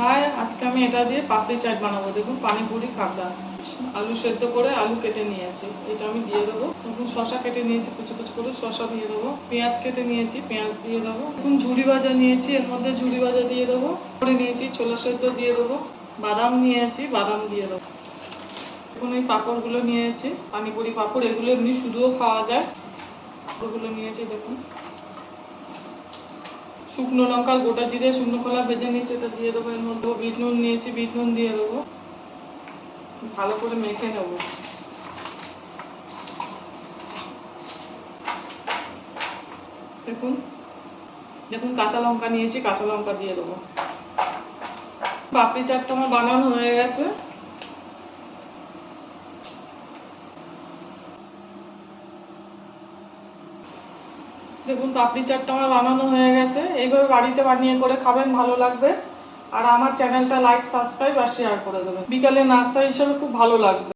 আর আজকে আমি এটা দিয়ে পাপড়ি চাট বানাবো। দেখুন পানিপুরি খাবরা, আলু সেদ্ধ করে আলু কেটে নিয়েছি, এটা আমি দিয়ে দেবো। দেখুন শশা কেটে নিয়েছি, কুচি কুচি করে শশা দিয়ে দেবো। পেঁয়াজ কেটে নিয়েছি, পেঁয়াজ দিয়ে দেবো। দেখুন ঝুরি ভাজা নিয়েছি, এর মধ্যে ঝুরি ভাজা দিয়ে দেবো। করে নিয়েছি ছোলা সেদ্ধ দিয়ে দেবো। বাদাম নিয়েছি, বাদাম দিয়ে দেবো। দেখুন এই পাঁপড়গুলো নিয়েছি, পানিপুরি পাঁপড়, এগুলো এমনি শুধুও খাওয়া যায়। ওগুলো নিয়েছি দেখুন। শুকনো লঙ্কা গোটা জিরে শুকনো খোলা ভেজে নিয়েছি, এটা দিয়ে দেবো। এর মধ্যে বিট নুন নিয়েছি, বিট নুন দিয়ে দেবো। ভালো করে মেখে নেব। দেখুন দেখুন কাঁচা লঙ্কা নিয়েছি, কাঁচা লঙ্কা দিয়ে দেবো। পাপড়ি চাটটা আমার বানানো হয়ে গেছে। দেখুন পাপড়ি চাটটা আমার বানানো হয়ে গেছে। এইভাবে বাড়িতে বানিয়ে করে খাবেন, ভালো লাগবে। আর আমার চ্যানেলটা লাইক, সাবস্ক্রাইব আর শেয়ার করে দেবেন। বিকালে নাস্তা হিসেবে খুব ভালো লাগবে।